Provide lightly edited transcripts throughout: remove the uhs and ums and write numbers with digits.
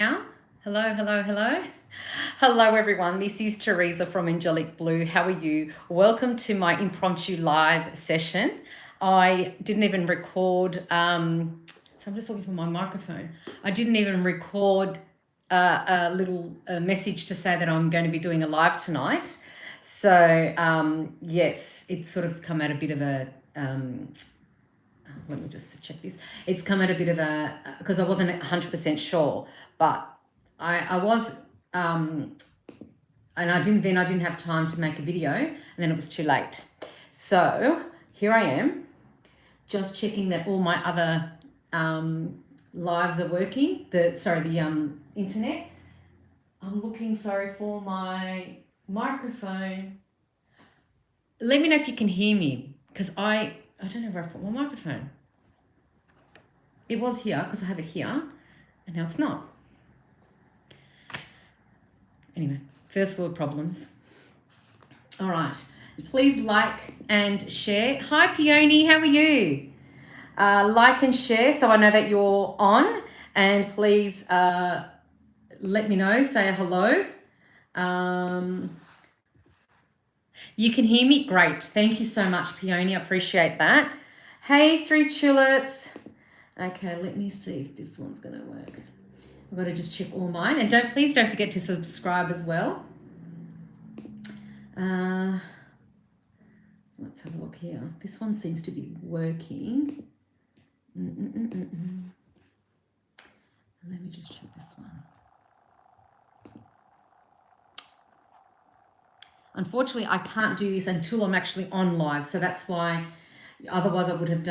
Now, hello, hello, hello. Hello, everyone. This is Teresa from Angelic Blue. How are you? Welcome to my impromptu live session. I didn't even record, so I'm just looking for my microphone. I didn't even record a little message to say that I'm going to be doing a live tonight. So, yes, it's sort of come at a bit of a, let me just check this. It's come at a bit of a, because I wasn't 100% sure, but I was, and I didn't have time to make a video, and then it was too late. So here I am, just checking that all my other lives are working. The internet. I'm looking, for my microphone. Let me know if you can hear me, because I don't know where I put my microphone. It was here because I have it here, and now it's not. Anyway, first world problems. All right. Please like and share. Hi, Peony. How are you? Like and share so I know that you're on. And please let me know. Say hello. You can hear me? Great. Thank you so much, Peony. I appreciate that. Hey, 3 tulips. Okay, let me see if this one's going to work. I've got to just check all mine. And please don't forget to subscribe as well. Let's have a look here. This one seems to be working. Let me just check this one. Unfortunately, I can't do this until I'm actually on live. So that's why, otherwise I would have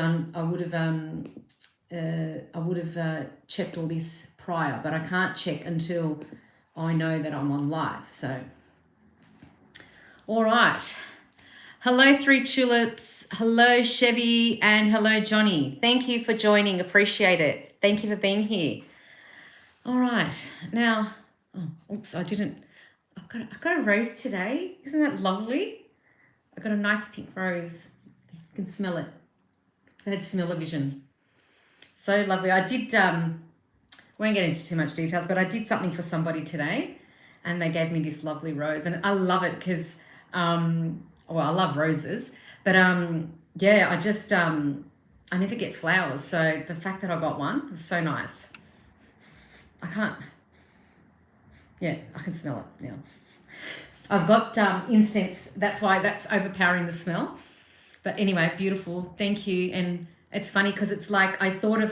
checked all this prior, but I can't check until I know that I'm on live. So, all right. Hello, 3 tulips. Hello, Chevy, and hello, Johnny. Thank you for joining. Appreciate it. Thank you for being here. All right. Now, oops, I didn't. I've got a rose today. Isn't that lovely? I've got a nice pink rose. You can smell it. I had smell-o-vision. So lovely. I did, won't get into too much details, but I did something for somebody today, and they gave me this lovely rose, and I love it because, I love roses, but yeah, I just, I never get flowers, so the fact that I got one was so nice. I can smell it now. I've got incense, that's why that's overpowering the smell. But anyway, beautiful, thank you. And it's funny because it's like I thought of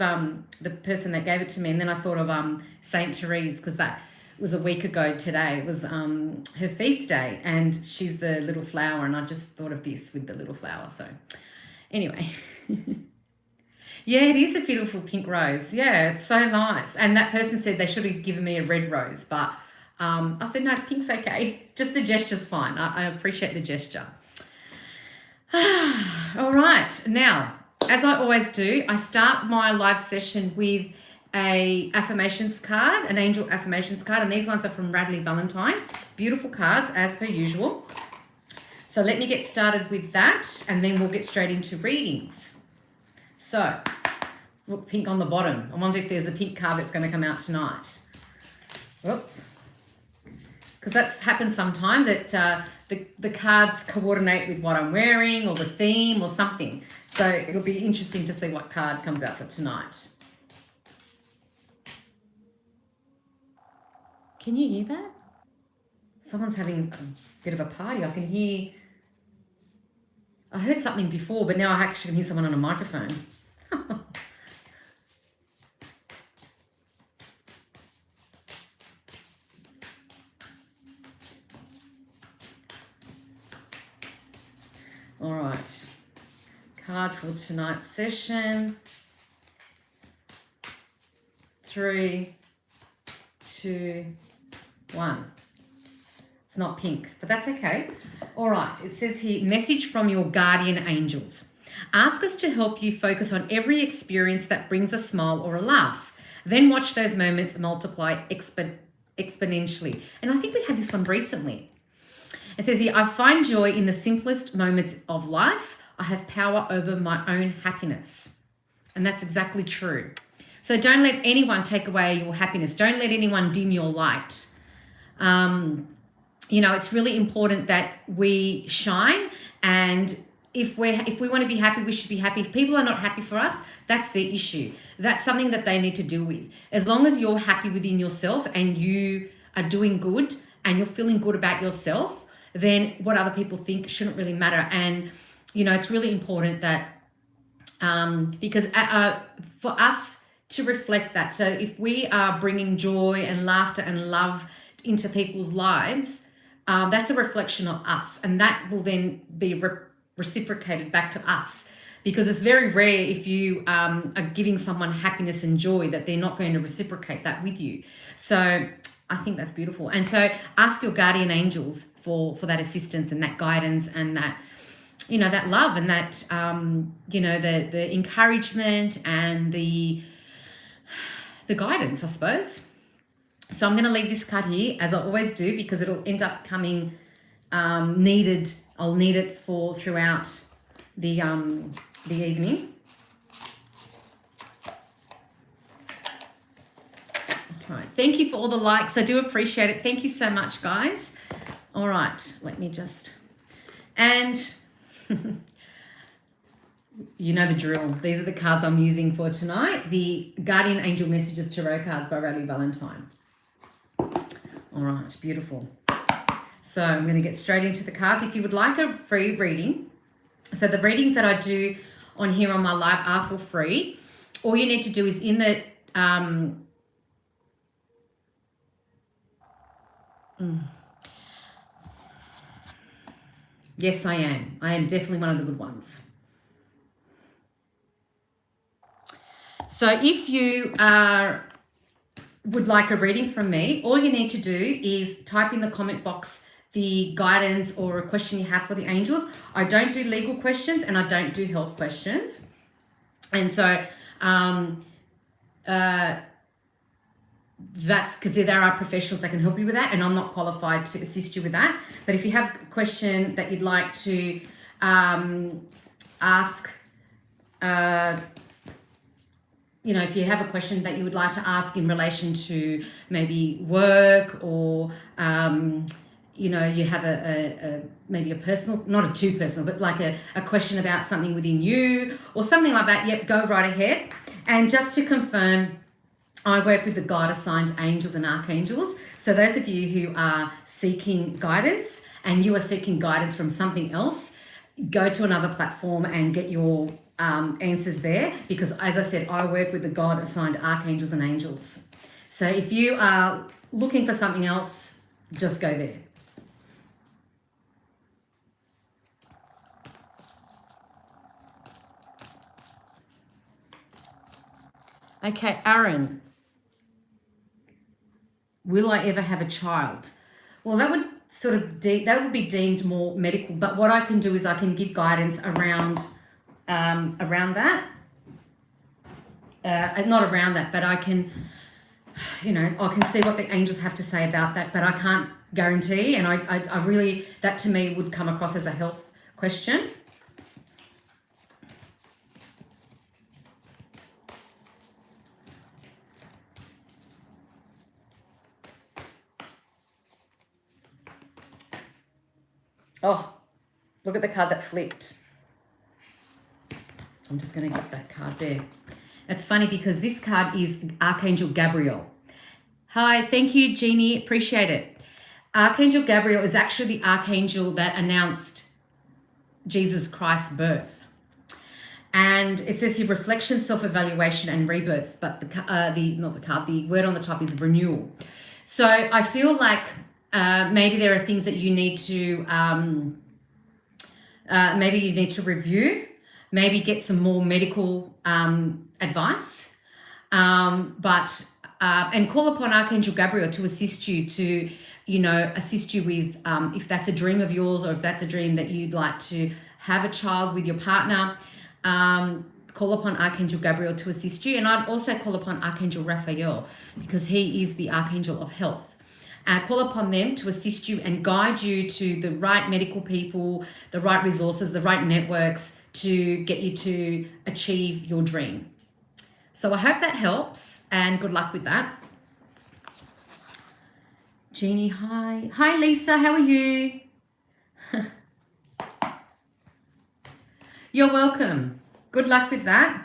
the person that gave it to me, and then I thought of Saint Teresa, because that was a week ago today. It was her feast day, and she's the little flower, and I just thought of this with the little flower. So anyway, yeah, it is a beautiful pink rose. Yeah, it's so nice. And that person said they should have given me a red rose, but I said, no, pink's okay. Just the gesture's fine. I appreciate the gesture. All right. Now, as I always do, I start my live session with a affirmations card, an angel affirmations card. And these ones are from Radley Valentine. Beautiful cards, as per usual. So let me get started with that, and then we'll get straight into readings. So, look, pink on the bottom. I wonder if there's a pink card that's going to come out tonight. Whoops. Because that's happened sometimes, that the cards coordinate with what I'm wearing or the theme or something. So it'll be interesting to see what card comes out for tonight. Can you hear that? Someone's having a bit of a party. I can hear... I heard something before, but now I actually can hear someone on a microphone. All right, card for tonight's session. 3, 2, 1. It's not pink, but that's okay. All right, it says here, message from your guardian angels. Ask us to help you focus on every experience that brings a smile or a laugh. Then watch those moments multiply exponentially. And I think we had this one recently. It says here, I find joy in the simplest moments of life. I have power over my own happiness. And that's exactly true. So don't let anyone take away your happiness. Don't let anyone dim your light. You know, it's really important that we shine, and if we want to be happy, we should be happy. If people are not happy for us, that's their issue. That's something that they need to deal with. As long as you're happy within yourself and you are doing good and you're feeling good about yourself, then what other people think shouldn't really matter. And, you know, it's really important that, because for us to reflect that. So if we are bringing joy and laughter and love into people's lives, that's a reflection of us, and that will then be reciprocated back to us, because it's very rare if you are giving someone happiness and joy that they're not going to reciprocate that with you. So I think that's beautiful. And so ask your guardian angels for that assistance and that guidance and that, you know, that love and that, you know, the encouragement and the guidance, I suppose. So I'm going to leave this card here, as I always do, because it'll end up coming needed. I'll need it for throughout the evening. All right. Thank you for all the likes. I do appreciate it. Thank you so much, guys. All right. Let me just... And you know the drill. These are the cards I'm using for tonight. The Guardian Angel Messages Tarot cards by Raleigh Valentine. All right, beautiful. So I'm going to get straight into the cards. If you would like a free reading, so the readings that I do on here on my live are for free. All you need to do is in the... Yes, I am. I am definitely one of the good ones. So if you would like a reading from me, all you need to do is type in the comment box the guidance or a question you have for the angels. I don't do legal questions and I don't do health questions. And so that's because there are professionals that can help you with that, and I'm not qualified to assist you with that. But if you have a question that you'd like to ask, you know, if you have a question that you would like to ask in relation to maybe work, or you know, you have maybe a personal, not a too personal, but like a question about something within you or something like that, yep, go right ahead. And just to confirm, I work with the God-assigned angels and archangels. So those of you who are seeking guidance and you are seeking guidance from something else, go to another platform and get your answers there, because as I said, I work with the God-assigned archangels and angels. So if you are looking for something else, just go there. Okay, Aaron. Will I ever have a child? Well, that would sort of that would be deemed more medical, but what I can do is I can give guidance around that. Not around that, but I can, you know, I can see what the angels have to say about that, but I can't guarantee. And I really, that to me would come across as a health question. Oh, look at the card that flipped. I'm just going to get that card there. It's funny because this card is Archangel Gabriel. Hi, thank you, Jeannie. Appreciate it. Archangel Gabriel is actually the archangel that announced Jesus Christ's birth. And it says here reflection, self-evaluation, and rebirth. But the word on the top is renewal. So I feel like maybe there are things that you need to review, maybe get some more medical advice, and call upon Archangel Gabriel to assist you to, you know, assist you with if that's a dream of yours, or if that's a dream that you'd like to have a child with your partner. Call upon Archangel Gabriel to assist you. And I'd also call upon Archangel Raphael, because he is the Archangel of Health. Call upon them to assist you and guide you to the right medical people, the right resources, the right networks to get you to achieve your dream. So I hope that helps, and good luck with that. Jeannie, hi. Hi, Lisa. How are you? You're welcome. Good luck with that.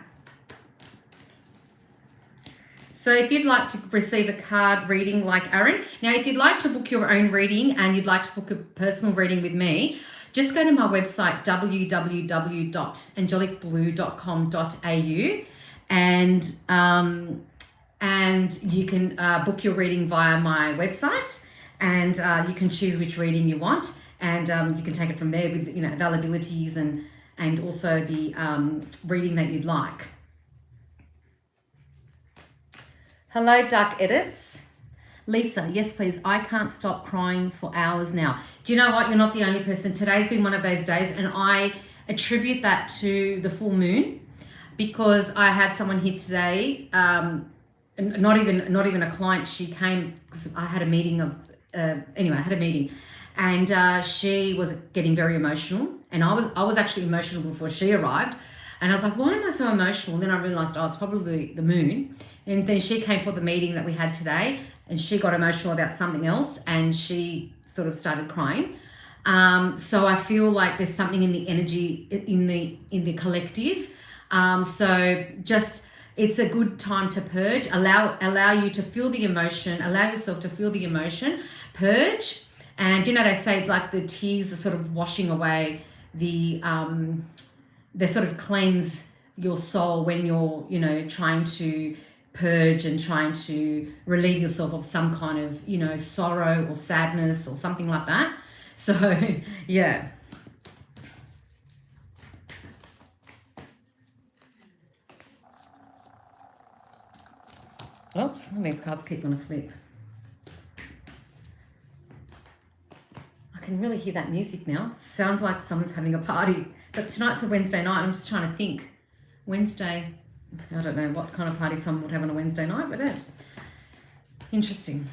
So if you'd like to receive a card reading like Aaron, now if you'd like to book your own reading and you'd like to book a personal reading with me, just go to my website, www.angelicblue.com.au, and you can book your reading via my website, and you can choose which reading you want, and you can take it from there with availabilities and also the reading that you'd like. Hello, Duck Edits. Lisa, yes, please. I can't stop crying for hours now. Do you know what? You're not the only person. Today's been one of those days, and I attribute that to the full moon, because I had someone here today, not even a client. She came because I had a meeting and she was getting very emotional, and I was actually emotional before she arrived. And I was like, why am I so emotional? And then I realized, it's probably the moon. And then she came for the meeting that we had today, and she got emotional about something else, and she sort of started crying. So I feel like there's something in the energy in the collective. So just, it's a good time to purge. Allow you to feel the emotion. Allow yourself to feel the emotion. Purge. And they say like the tears are sort of washing away they sort of cleanse your soul when you're, trying to purge and trying to relieve yourself of some kind of, sorrow or sadness or something like that. So, yeah. Oops, these cards keep on a flip. I can really hear that music now. Sounds like someone's having a party. But tonight's a Wednesday night. I'm just trying to think. Wednesday, I don't know what kind of party someone would have on a Wednesday night, but interesting.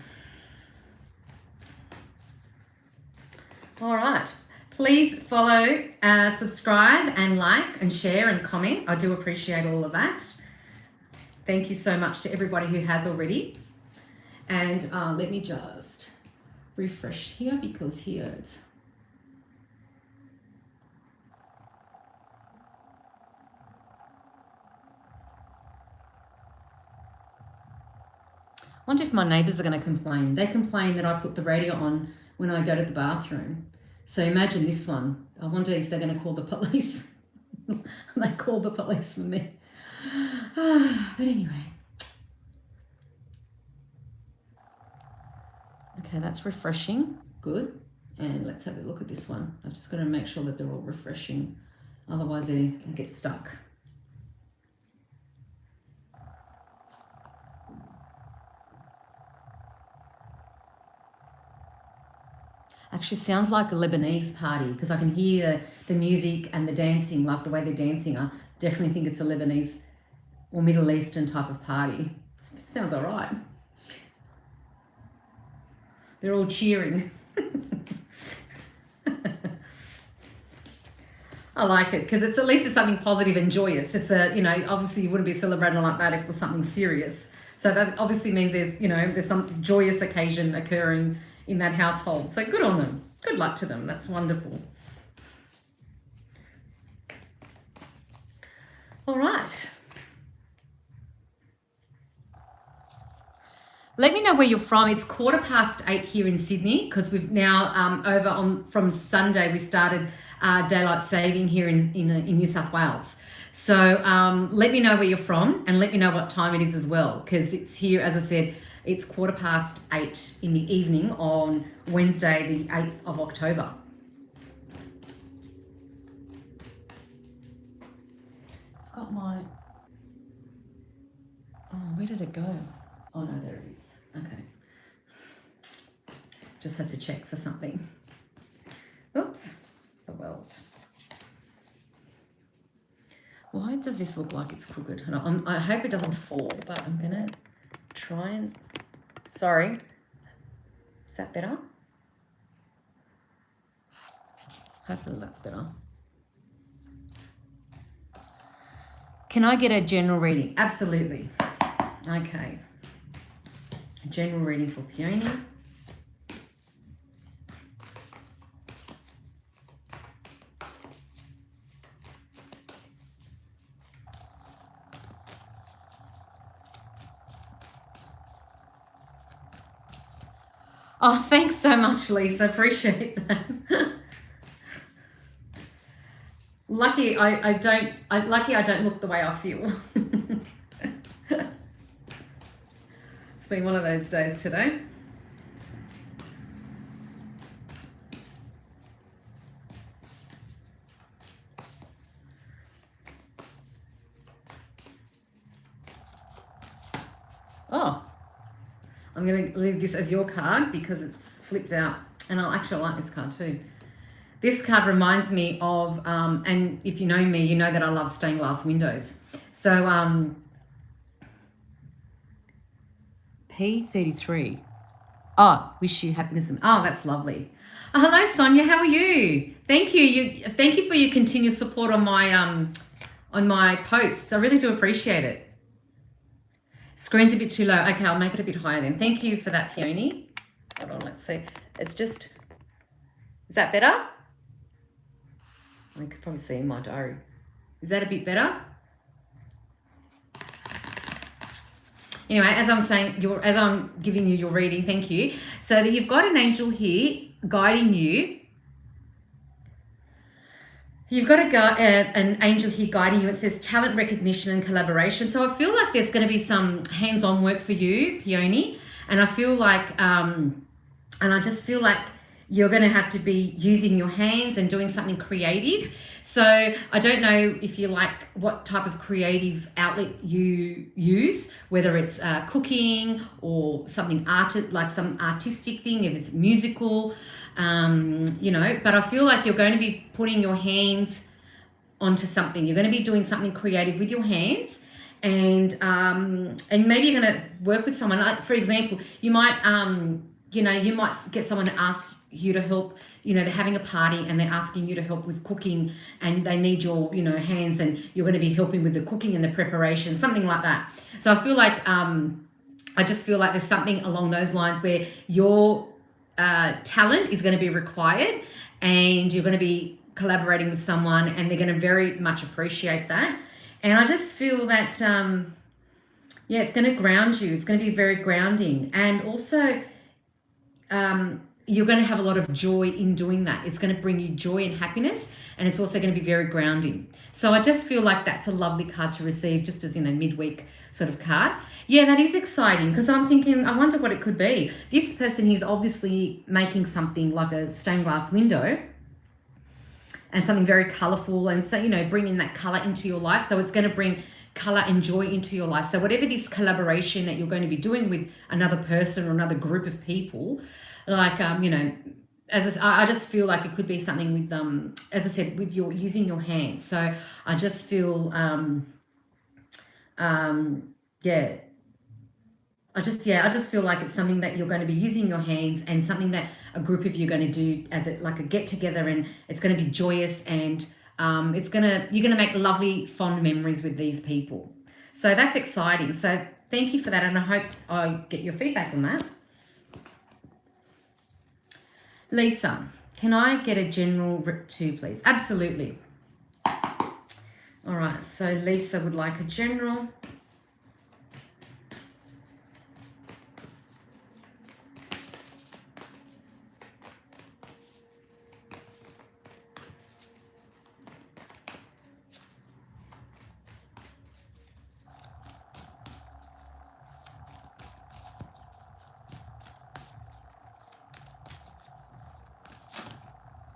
All right. Please follow, subscribe, and like, and share, and comment. I do appreciate all of that. Thank you so much to everybody who has already. And let me just refresh here, because here it's... I wonder if my neighbours are going to complain. They complain that I put the radio on when I go to the bathroom. So imagine this one. I wonder if they're going to call the police. They call the police for me. But anyway. Okay, that's refreshing. Good. And let's have a look at this one. I've just got to make sure that they're all refreshing. Otherwise they get stuck. Actually sounds like a Lebanese party, because I can hear the music and the dancing, like the way they're dancing. I definitely think it's a Lebanese or Middle Eastern type of party. Sounds all right. They're all cheering. I like it, because at least it's something positive and joyous. It's obviously you wouldn't be celebrating like that if it was something serious. So that obviously means there's some joyous occasion occurring in that household. So good on them. Good luck to them. That's wonderful. All right. Let me know where you're from. It's 8:15 here in Sydney, because we've now from Sunday we started daylight saving here in New South Wales. So let me know where you're from, and let me know what time it is as well, because it's here, as I said, it's 8:15 in the evening on Wednesday, the 8th of October. I've got my... Oh, where did it go? Oh, no, there it is. Okay. Just had to check for something. Oops. The world. Why does this look like it's crooked? I hope it doesn't fall, but I'm going to try and... Sorry. Is that better? Hopefully that's better. Can I get a general reading? Absolutely. Okay. A general reading for Peony. Oh, thanks so much, Lisa. Appreciate that. Lucky I don't look the way I feel. It's been one of those days today. Oh, I'm going to leave this as your card because it's flipped out. And I'll actually like this card too. This card reminds me of, and if you know me, you know that I love stained glass windows. So, P33. Oh, wish you happiness. Oh, that's lovely. Hello, Sonia. How are you? Thank you. Thank you for your continued support on my posts. I really do appreciate it. Screen's a bit too low. Okay, I'll make it a bit higher then. Thank you for that, Peony. Hold on, let's see. It's just, is that better? I could probably see in my diary. Is that a bit better? Anyway, as I'm saying, as I'm giving you your reading, thank you. So that you've got an angel here guiding you. You've got an angel here guiding you. It says talent recognition and collaboration. So I feel like there's going to be some hands-on work for you, Peony. And I feel like, and I just feel like you're going to have to be using your hands and doing something creative. So I don't know if you like what type of creative outlet you use, whether it's cooking or something like some artistic thing, if it's musical, you know, but I feel like you're going to be putting your hands onto something. You're going to be doing something creative with your hands. And maybe you're going to work with someone. Like, for example, you might, you know, you might get someone to ask you to help. You know, they're having a party and they're asking you to help with cooking and they need your, you know, hands, and you're going to be helping with the cooking and the preparation, something like that. So I feel like, I just feel like there's something along those lines where your talent is going to be required and you're going to be collaborating with someone and they're going to very much appreciate that. And I just feel that, yeah, it's going to ground you. It's going to be very grounding. And also, you're going to have a lot of joy in doing that. It's going to bring you joy and happiness, and it's also going to be very grounding. So I just feel like that's a lovely card to receive, just as in a midweek sort of card. Yeah, that is exciting, because I'm thinking, I wonder what it could be. This person is obviously making something like a stained glass window and something very colorful, and so, you know, bringing that color into your life. So it's going to bring color and joy into your life. So whatever this collaboration that you're going to be doing with another person or another group of people, like, you know, I just feel like it could be something with, as I said, with your using your hands. So I just feel, yeah, I just feel like it's something that you're going to be using your hands, and something that a group of you are going to do as like a get together, and it's going to be joyous, and you're going to make lovely, fond memories with these people. So that's exciting. So thank you for that, and I hope I get your feedback on that. Lisa, can I get a general rip too, please? Absolutely. All right, so Lisa would like a general.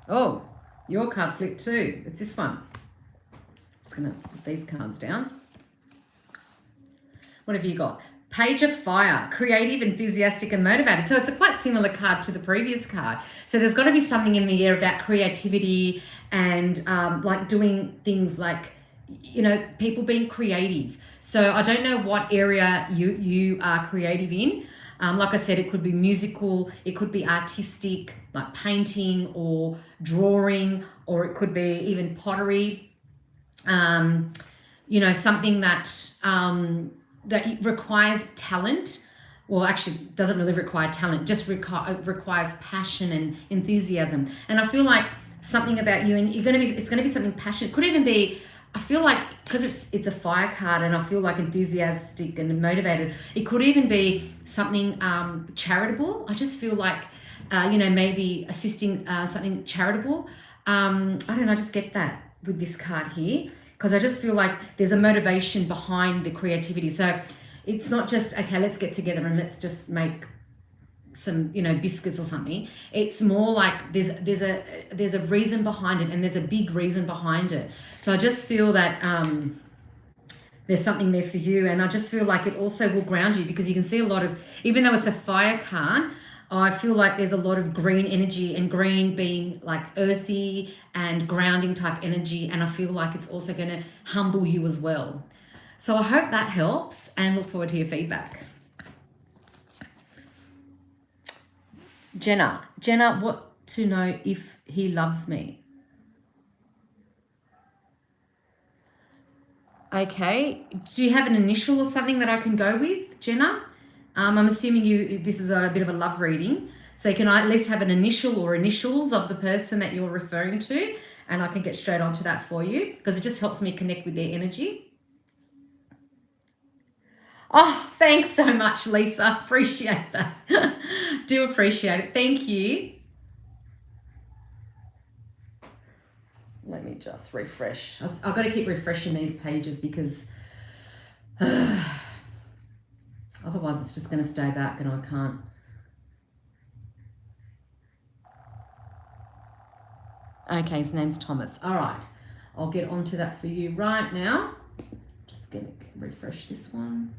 Oh, your card flipped too. It's this one. Just going to put these cards down. What have you got? Page of Fire, creative, enthusiastic, and motivated. So it's a quite similar card to the previous card. So there's got to be something in the air about creativity and like doing things like, you know, people being creative. So I don't know what area you are creative in. Like I said, it could be musical, it could be artistic, like painting or drawing, or it could be even pottery. you know, something that that requires talent. Well, actually, doesn't really require talent, just requires passion and enthusiasm. And I feel like something about you, and it's going to be something passionate. Could even be, I feel like, because it's a fire card, and I feel like enthusiastic and motivated. It could even be something charitable. I just feel like, you know, maybe assisting something charitable. I don't know. I just get that with this card here, because I just feel like there's a motivation behind the creativity. So it's not just, okay, let's get together and let's just make some, you know, biscuits or something. It's more like there's a reason behind it, and there's a big reason behind it. So I just feel that there's something there for you, and I just feel like it also will ground you, because you can see a lot of, even though it's a fire card, I feel like there's a lot of green energy, and green being like earthy and grounding type energy, and I feel like it's also going to humble you as well. So I hope that helps, and look forward to your feedback. Jenna, what to know if he loves me? Okay, do you have an initial or something that I can go with, Jenna? I'm assuming this is a bit of a love reading. So can I at least have an initial or initials of the person that you're referring to? And I can get straight onto that for you, because it just helps me connect with their energy. Oh, thanks so much, Lisa. Appreciate that. Do appreciate it. Thank you. Let me just refresh. I've got to keep refreshing these pages, because otherwise it's just going to stay back and I can't. Okay, his name's Thomas. All right. I'll get onto that for you right now. Just going to refresh this one.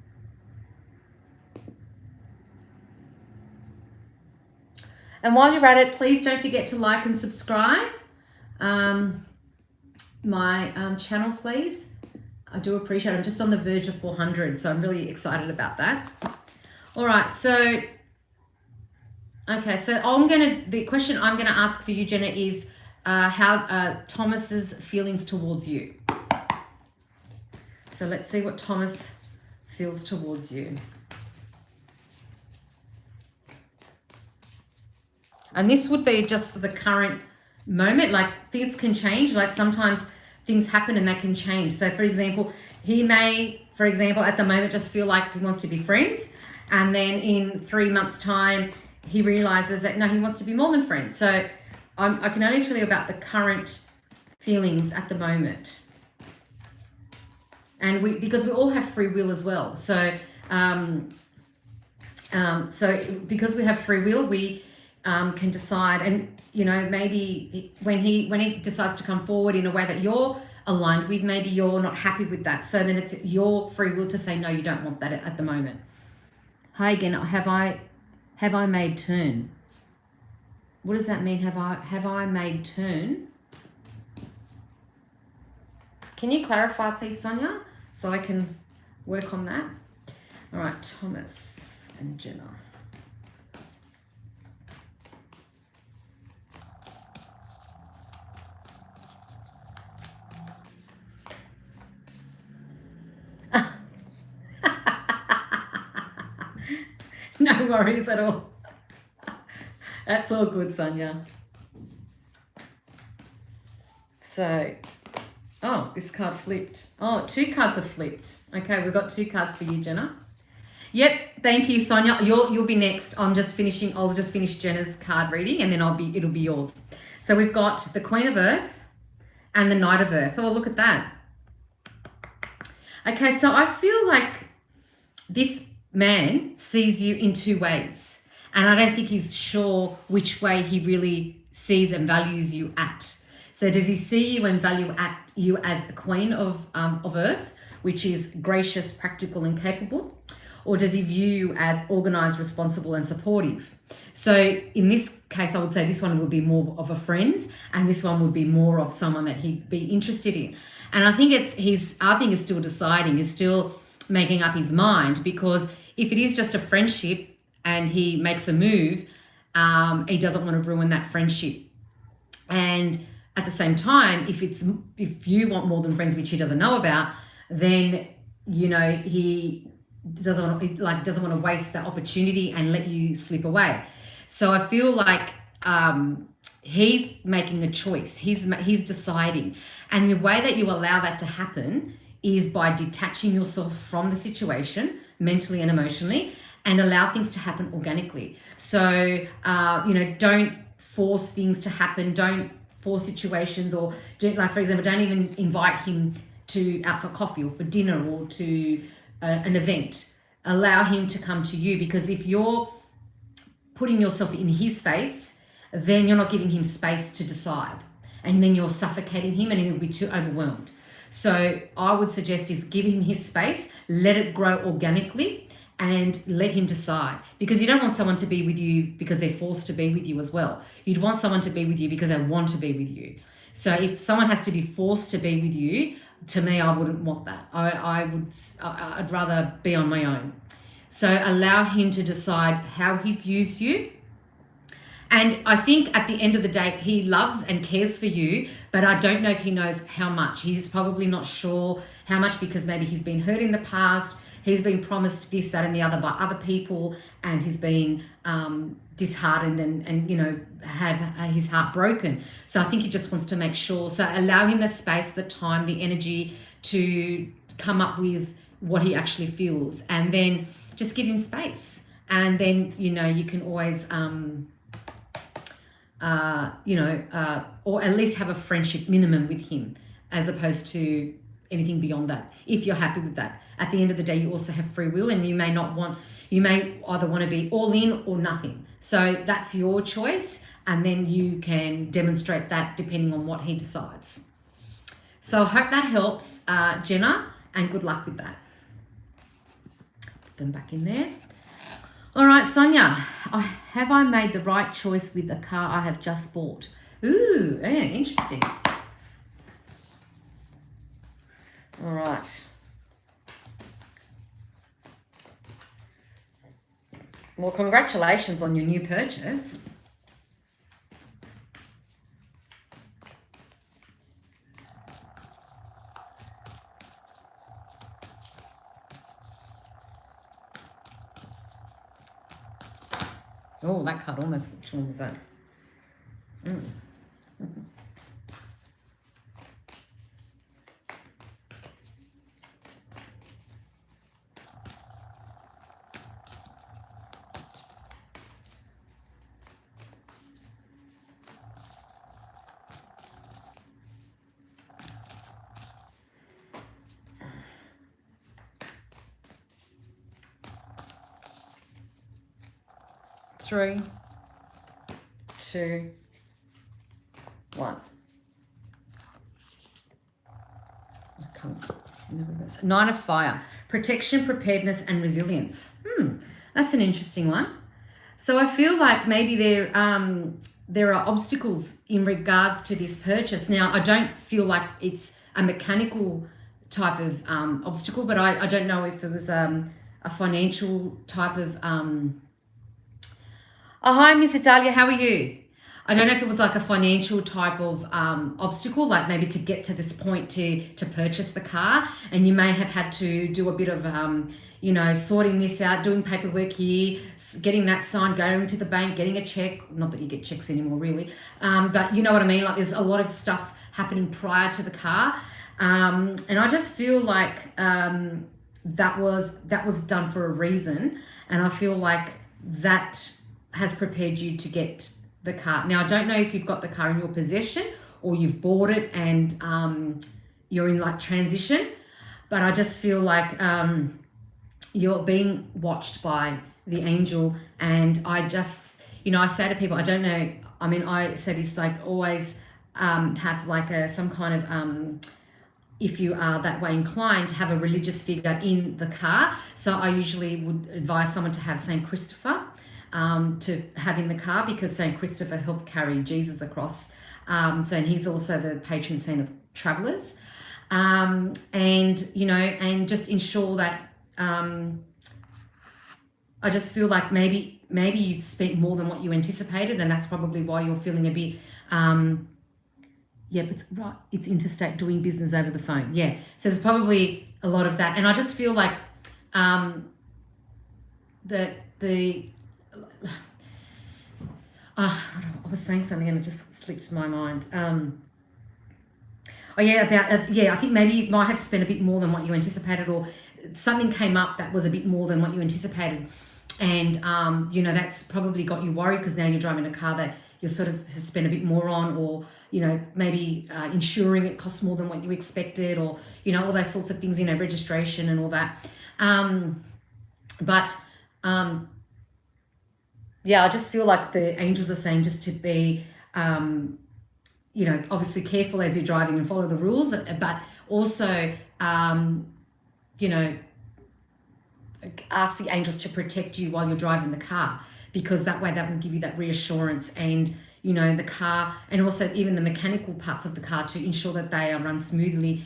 And while you're at it, please don't forget to like and subscribe my channel, please. I do appreciate it. I'm just on the verge of 400, so I'm really excited about that. All right, so, okay, so the question I'm going to ask for you, Jenna, is how Thomas's feelings towards you. So let's see what Thomas feels towards you. And this would be just for the current moment. Like, things can change. Like, sometimes things happen and they can change. So, for example, he may, for example, at the moment just feel like he wants to be friends. And then in 3 months' time, he realizes that, no, he wants to be more than friends. So I can only tell you about the current feelings at the moment. And because we all have free will as well. So, because we have free will, we can decide, and you know, maybe when he decides to come forward in a way that you're aligned with, maybe you're not happy with that. So then it's your free will to say, no, you don't want that at the moment. Hi again. Have I made turn? What does that mean? Have I made turn? Can you clarify, please, Sonia, so I can work on that? All right, Thomas and Jenna. No worries at all. That's all good, Sonia. So, oh, this card flipped. Oh, 2 cards have flipped. Okay, we've got 2 cards for you, Jenna. Yep, thank you, Sonia. You'll be next. I'll just finish Jenna's card reading, and then it'll be yours. So we've got the Queen of Earth and the Knight of Earth. Oh, look at that. Okay, so I feel like this man sees you in 2 ways, and I don't think he's sure which way he really sees and values you at. So does he see you and value at you as the Queen of Earth, which is gracious, practical, and capable, or does he view you as organized, responsible, and supportive? So in this case, I would say this one will be more of a friend, and this one would be more of someone that he'd be interested in. And I think he's still deciding, he's still making up his mind, because if it is just a friendship and he makes a move, he doesn't want to ruin that friendship. And at the same time, if you want more than friends, which he doesn't know about, then, you know, he doesn't want to waste that opportunity and let you slip away. So I feel like he's making a choice. He's deciding. And the way that you allow that to happen is by detaching yourself from the situation mentally and emotionally, and allow things to happen organically. So, you know, don't force things to happen. Don't force situations, or like, for example, don't even invite him out for coffee or for dinner or to an event. Allow him to come to you, because if you're putting yourself in his face, then you're not giving him space to decide, and then you're suffocating him and he'll be too overwhelmed. So I would suggest is give him his space, let it grow organically, and let him decide, because you don't want someone to be with you because they're forced to be with you as well. You'd want someone to be with you because they want to be with you. So if someone has to be forced to be with you, to me, I wouldn't want that. I'd rather be on my own. So allow him to decide how he views you. And I think at the end of the day, he loves and cares for you, but I don't know if he knows how much. He's probably not sure how much, because maybe he's been hurt in the past. He's been promised this, that, and the other by other people, and he's been disheartened and you know, have his heart broken. So I think he just wants to make sure. So allow him the space, the time, the energy to come up with what he actually feels, and then just give him space. And then, you know, you can always, or at least have a friendship minimum with him, as opposed to anything beyond that, if you're happy with that. At the end of the day, you also have free will, and you may either want to be all in or nothing. So that's your choice, and then you can demonstrate that depending on what he decides. So I hope that helps, Jenna, and good luck with that. Put them back in there. All right, Sonia, have I made the right choice with the car I have just bought? Ooh, yeah, interesting. All right. Well, congratulations on your new purchase. Oh, that card almost, which one was that? Three, two, one. Nine of Fire. Protection, preparedness, and resilience. That's an interesting one. So I feel like maybe there are obstacles in regards to this purchase. Now, I don't feel like it's a mechanical type of obstacle, but I don't know if it was a financial type of... Oh, hi, Miss Italia. How are you? I don't know if it was like a financial type of obstacle, like maybe to get to this point to purchase the car, and you may have had to do a bit of, you know, sorting this out, doing paperwork here, getting that signed, going to the bank, getting a check. Not that you get checks anymore, really, but you know what I mean. Like there's a lot of stuff happening prior to the car, and I just feel like that was done for a reason, and I feel like that has prepared you to get the car. Now, I don't know if you've got the car in your possession or you've bought it and you're in like transition, but I just feel like you're being watched by the angel. And I just, you know, I say to people, I don't know, I mean, I say this like always have like some kind of, if you are that way inclined, to have a religious figure in the car. So I usually would advise someone to have Saint Christopher to have in the car, because Saint Christopher helped carry Jesus across. And he's also the patron saint of travelers. And, you know, and just ensure that I just feel like maybe you've spent more than what you anticipated, and that's probably why you're feeling a bit, yeah, but it's right. It's interstate doing business over the phone. Yeah. So there's probably a lot of that. And I just feel like that the I was saying something and it just slipped my mind. I think maybe you might have spent a bit more than what you anticipated, or something came up that was a bit more than what you anticipated. And, that's probably got you worried because now you're driving a car that you're sort of spent a bit more on, or, maybe insuring it costs more than what you expected, or, all those sorts of things, registration and all that. I just feel like the angels are saying just to be, obviously careful as you're driving and follow the rules, but also, ask the angels to protect you while you're driving the car, because that way that will give you that reassurance, and the car, and also even the mechanical parts of the car, to ensure that they run smoothly,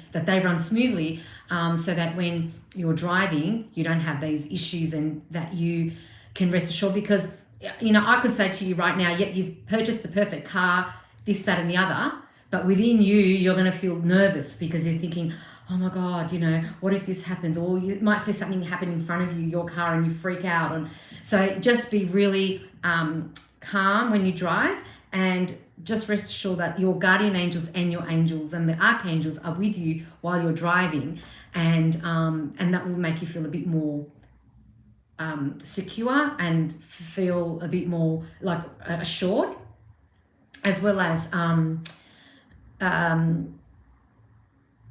so that when you're driving you don't have these issues, and that you can rest assured. Because I could say to you right now, yep, you've purchased the perfect car, this, that and the other, but within you're going to feel nervous because you're thinking, oh my God, what if this happens? Or you might see something happen in front of you, your car, and you freak out. And so just be really calm when you drive, and just rest assured that your guardian angels and your angels and the archangels are with you while you're driving, and that will make you feel a bit more secure and feel a bit more like assured, as well as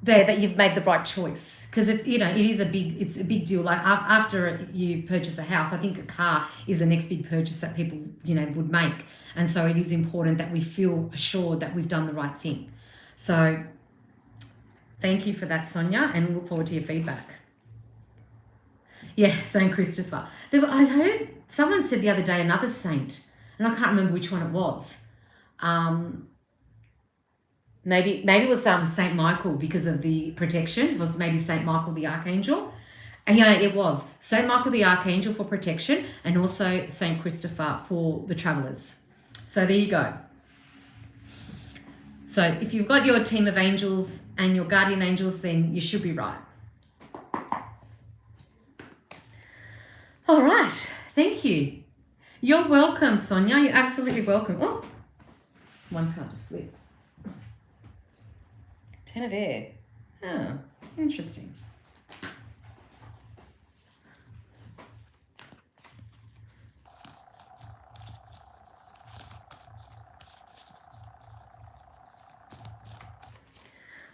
that you've made the right choice. Because it's a big deal. Like after you purchase a house, I think a car is the next big purchase that people would make, and so it is important that we feel assured that we've done the right thing. So thank you for that, Sonia, and look forward to your feedback. Yeah, Saint Christopher. I heard someone said the other day another saint, and I can't remember which one it was. Maybe it was Saint Michael because of the protection. It was maybe Saint Michael the Archangel. And it was Saint Michael the Archangel for protection, and also Saint Christopher for the travelers. So there you go. So if you've got your team of angels and your guardian angels, then you should be right. All right. Thank you. You're welcome, Sonia. You're absolutely welcome. Oh, one card just flipped. 10 of air. Oh, interesting.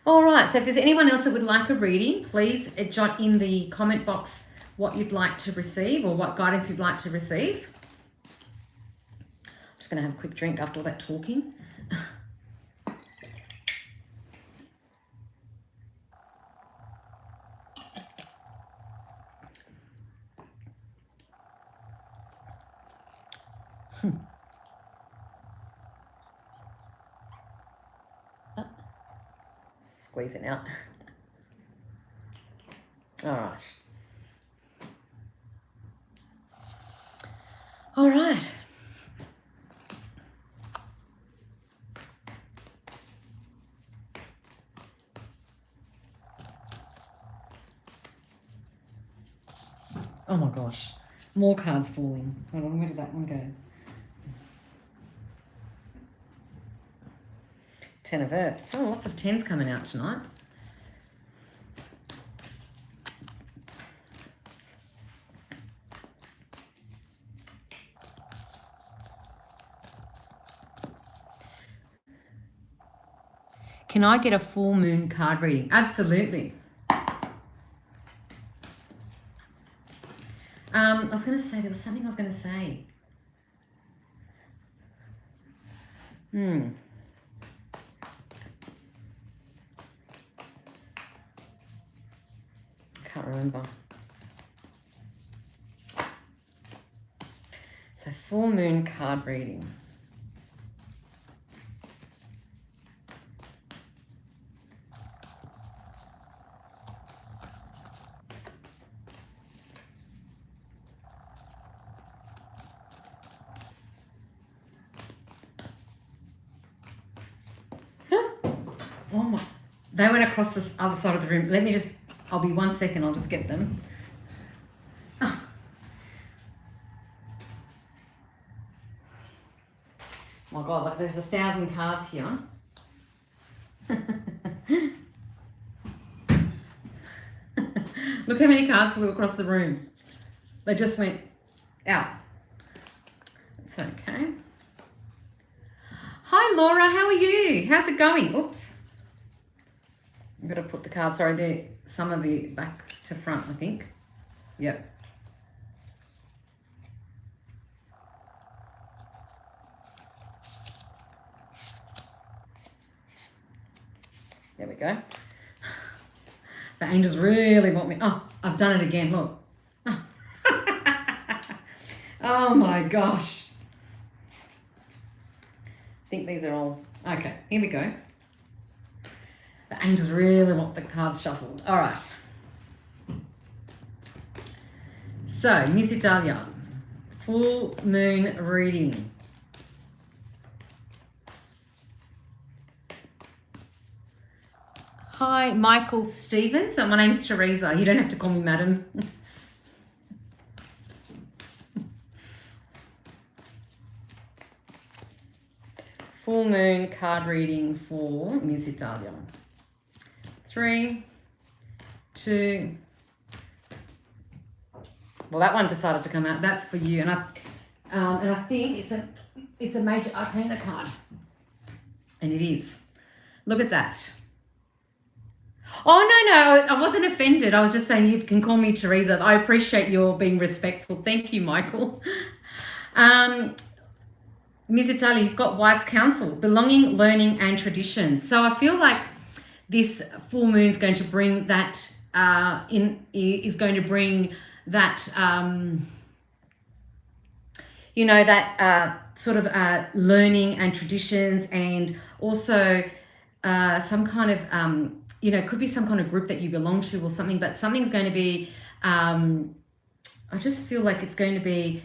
All right, so if there's anyone else that would like a reading, please jot in the comment box what you'd like to receive, or what guidance you'd like to receive. I'm just going to have a quick drink after all that talking. Squeeze it out. All right. All right. Oh my gosh. More cards falling. Hold on, where did that one go? 10 of Earth. Oh, lots of 10s coming out tonight. Can I get a full moon card reading? Absolutely. I was going to say, there was something I was going to say. Can't remember. So full moon card reading. Oh my, they went across the other side of the room. Let me just, I'll be 1 second, I'll just get them. Oh. My God, like there's 1,000 cards here. Look how many cards flew across the room. They just went out. It's okay. Hi Laura, how are you? How's it going? Oops. I'm going to put the cards, sorry, they're some of the back to front, I think. Yep. There we go. The angels really want me. Oh, I've done it again. Look. Oh my gosh. I think these are all. Okay, here we go. The angels really want the cards shuffled. All right. So, Miss Italia, full moon reading. Hi, Michael Stevens. So my name's Teresa. You don't have to call me madam. Full moon card reading for Miss Italia. 3, 2. Well, that one decided to come out. That's for you, and I think it's a major arcana card, and it is. Look at that. Oh, no, I wasn't offended. I was just saying you can call me Teresa. I appreciate your being respectful. Thank you, Michael. Ms. Italia, you've got wise counsel, belonging, learning, and tradition. So I feel like this full moon is going to bring that sort of learning and traditions, and also some kind of it could be some kind of group that you belong to or something, but something's going to be, I just feel like it's going to be,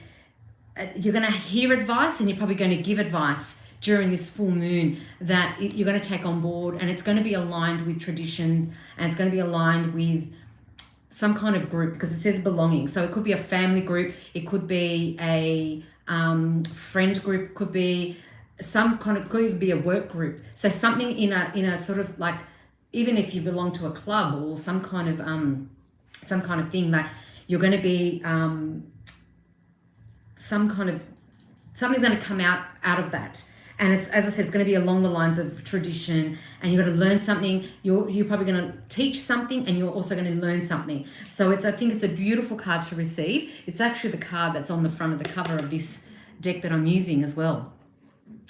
you're going to hear advice and you're probably going to give advice during this full moon that you're going to take on board, and it's going to be aligned with tradition, and it's going to be aligned with some kind of group, because it says belonging. So it could be a family group, it could be a friend group, could be could even be a work group. So something in a sort of like, even if you belong to a club or some kind of thing, that you're going to be something's going to come out of that. And it's, as I said, it's going to be along the lines of tradition, and you're going to learn something. You're probably going to teach something, and you're also going to learn something. So I think it's a beautiful card to receive. It's actually the card that's on the front of the cover of this deck that I'm using as well.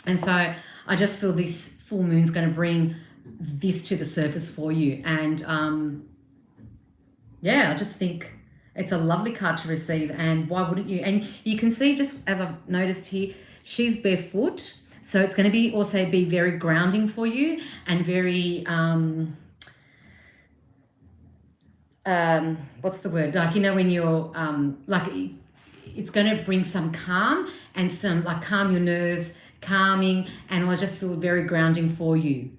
And so I just feel this full moon's going to bring this to the surface for you. And I just think it's a lovely card to receive, and why wouldn't you? And you can see, just as I've noticed here, she's barefoot, so it's going to also be very grounding for you, and very what's the word, like, when you're it's going to bring some calm, and some calm your nerves, calming, and I just feel very grounding for you.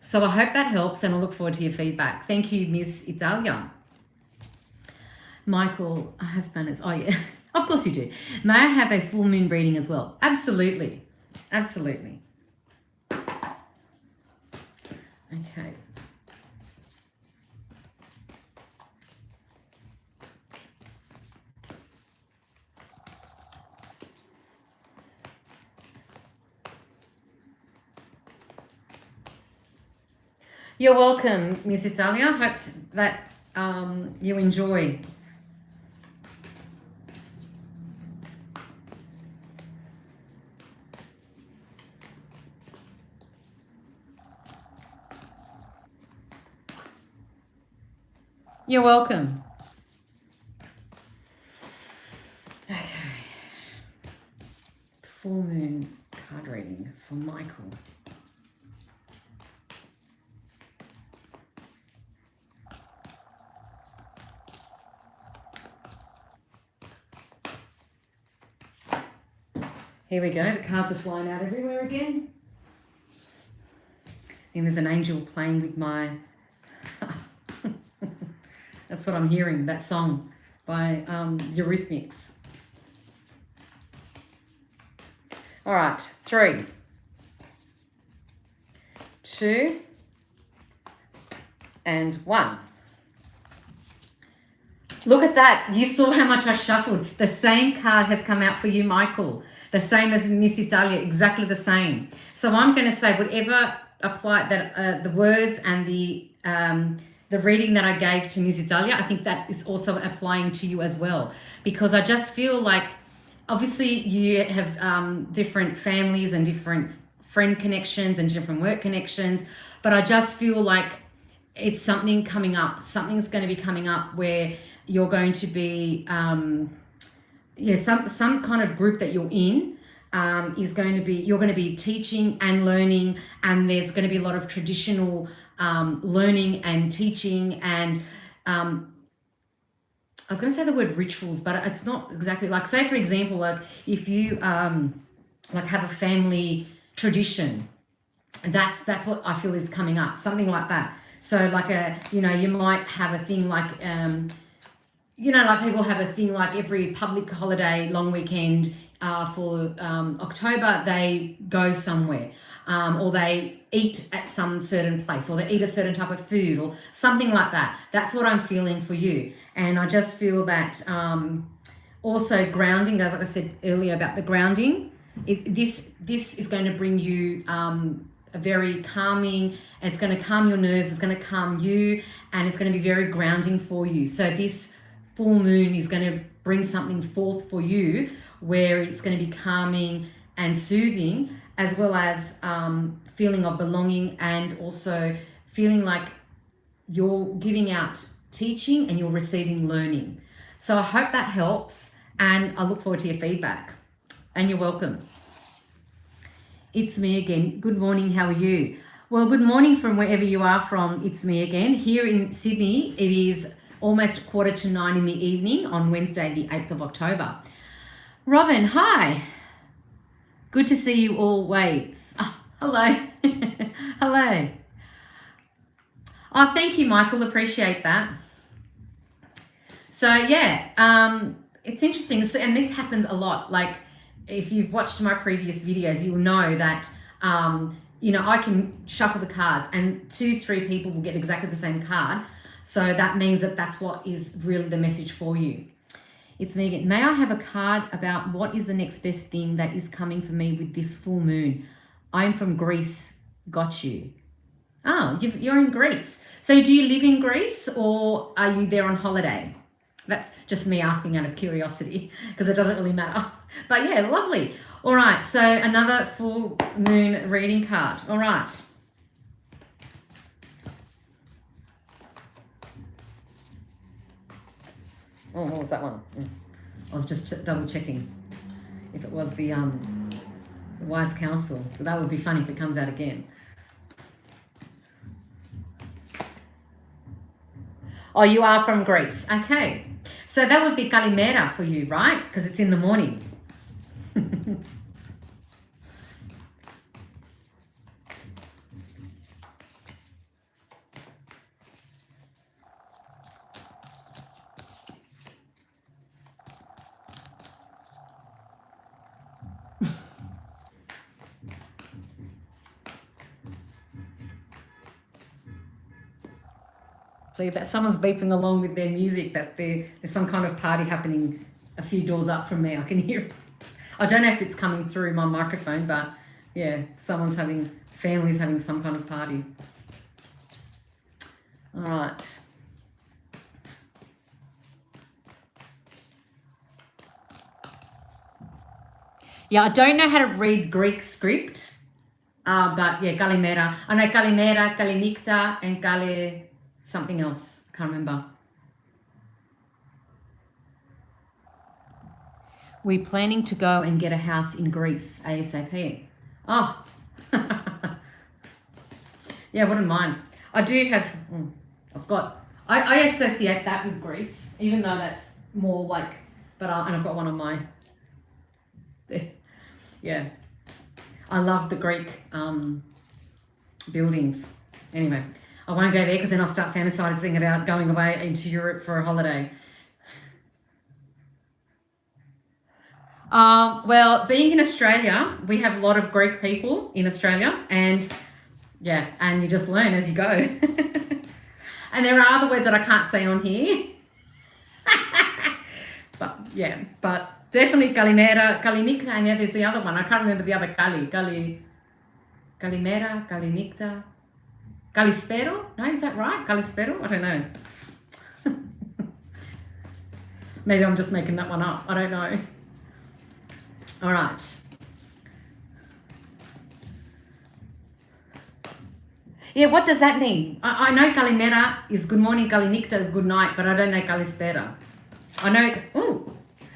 So I hope that helps, and I look forward to your feedback. Thank you, Miss Italia. Michael, I have banners. Oh, yeah. Of course you do. May I have a full moon reading as well? Absolutely. Absolutely. Okay. You're welcome, Miss Italia. I hope that you enjoy. You're welcome. Okay. Full moon card reading for Michael. Here we go. The cards are flying out everywhere again. And there's an angel playing with my... That's what I'm hearing, that song by Eurythmics. All right, 3, 2, and 1. Look at that. You saw how much I shuffled. The same card has come out for you, Michael. The same as Miss Italia, exactly the same. So I'm going to say whatever applied, that the words and the reading that I gave to Miss Italia, I think that is also applying to you as well. Because I just feel like, obviously you have different families and different friend connections and different work connections, but I just feel like it's something coming up. Something's going to be coming up where you're going to be, some kind of group that you're in is going to be, you're going to be teaching and learning, and there's going to be a lot of traditional learning and teaching, and I was going to say the word rituals, but it's not exactly like, say for example, like if you like have a family tradition, that's what I feel is coming up, something like that. So like you might have a thing like, like people have a thing like every public holiday, long weekend for October, they go somewhere, or they eat at some certain place, or they eat a certain type of food, or something like that. That's what I'm feeling for you. And I just feel that also grounding, as like I said earlier about the grounding, this is going to bring you a very calming, it's going to calm your nerves, it's going to calm you, and it's going to be very grounding for you. So this full moon is going to bring something forth for you where it's going to be calming and soothing, as well as feeling of belonging, and also feeling like you're giving out teaching and you're receiving learning. So I hope that helps, and I look forward to your feedback. And you're welcome. It's me again. Good morning. How are you? Well, good morning from wherever you are from. It's me again. Here in Sydney, it is almost 8:45 in the evening on Wednesday, the 8th of October. Robin, hi. Good to see you all. Waves. Oh, hello. Hello. Oh, thank you, Michael. Appreciate that. So, yeah, it's interesting. So, and this happens a lot. Like, if you've watched my previous videos, you'll know that, I can shuffle the cards and 2-3 people will get exactly the same card. So that means that that's what is really the message for you. It's me again. May I have a card about what is the next best thing that is coming for me with this full moon? I'm from Greece. Got you. Oh, you're in Greece. So do you live in Greece, or are you there on holiday? That's just me asking out of curiosity, because it doesn't really matter. But yeah, lovely. All right, so another full moon reading card. All right. Oh, what was that one? I was just double checking if it was the wise counsel. But that would be funny if it comes out again. Oh, you are from Greece. Okay. So that would be Kalimera for you, right? Because it's in the morning. So that someone's beeping along with their music, that there's some kind of party happening a few doors up from me. I can hear it. I don't know if it's coming through my microphone, but yeah, family's having some kind of party. All right. Yeah, I don't know how to read Greek script, but yeah, Kalimera. I know Kalimera, Kalinikta, and Kali something else. I can't remember. We're planning to go and get a house in Greece ASAP. Oh, yeah, wouldn't mind. I do have, I associate that with Greece, even though that's more like, and I've got one on my, yeah. I love the Greek buildings. Anyway, I won't go there because then I'll start fantasizing about going away into Europe for a holiday. Well, being in Australia, we have a lot of Greek people in Australia, and yeah, and you just learn as you go. And there are other words that I can't say on here. But yeah, but definitely Kalimera, Kalinikta, and yeah, there's the other one. I can't remember the other Kalimera, Kalinikta, Kalispero? No, is that right? Kalispero? I don't know. Maybe I'm just making that one up. I don't know. All right. Yeah, what does that mean? I know Kalimera is good morning, Kalinikta is good night, but I don't know Kalispera. I know, oh,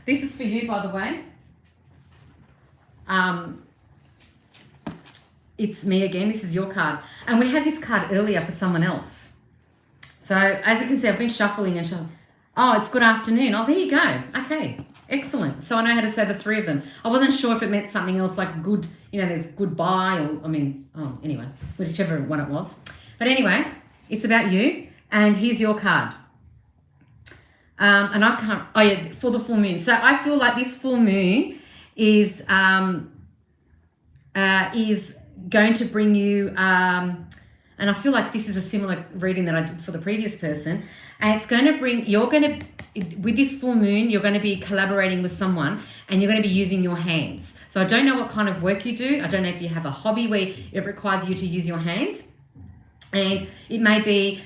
this is for you, by the way. It's me again. This is your card. And we had this card earlier for someone else. So as you can see, I've been shuffling and shuffling. Oh, it's good afternoon. Oh, there you go. Okay, excellent. So I know how to say the three of them. I wasn't sure if it meant something else like good, you know, there's goodbye or, anyway, whichever one it was. But anyway, it's about you. And here's your card. And I can't, oh yeah, for the full moon. So I feel like this full moon is going to bring you, and I feel like this is a similar reading that I did for the previous person, and it's going to bring, with this full moon, you're going to be collaborating with someone and you're going to be using your hands. So I don't know what kind of work you do. I don't know if you have a hobby where it requires you to use your hands. And it may be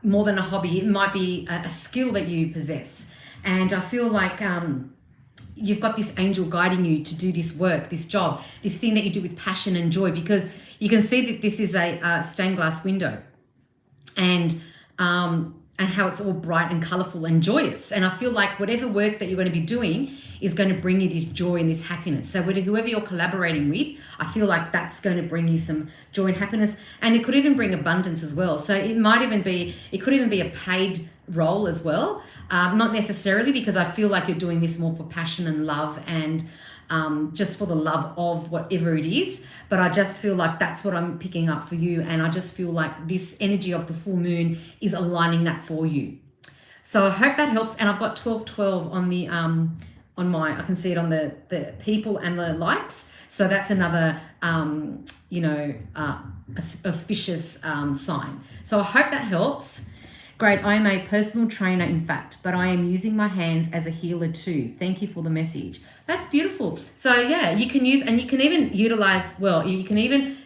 more than a hobby. It might be a skill that you possess. And I feel like you've got this angel guiding you to do this work, this job, this thing that you do with passion and joy, because you can see that this is a stained glass window, and how it's all bright and colorful and joyous. And I feel like whatever work that you're going to be doing is going to bring you this joy and this happiness. So whoever you're collaborating with, I feel like that's going to bring you some joy and happiness. And it could even bring abundance as well. So it could even be a paid role as well. Not necessarily, because I feel like you're doing this more for passion and love and just for the love of whatever it is. But I just feel like that's what I'm picking up for you. And I just feel like this energy of the full moon is aligning that for you. So I hope that helps. And I've got 1212 on the I can see it on the people and the likes. So that's another auspicious sign. So I hope that helps. Great. I am a personal trainer, in fact, but I am using my hands as a healer too. Thank you for the message. That's beautiful. So yeah, you can use, and you can even utilize, you can even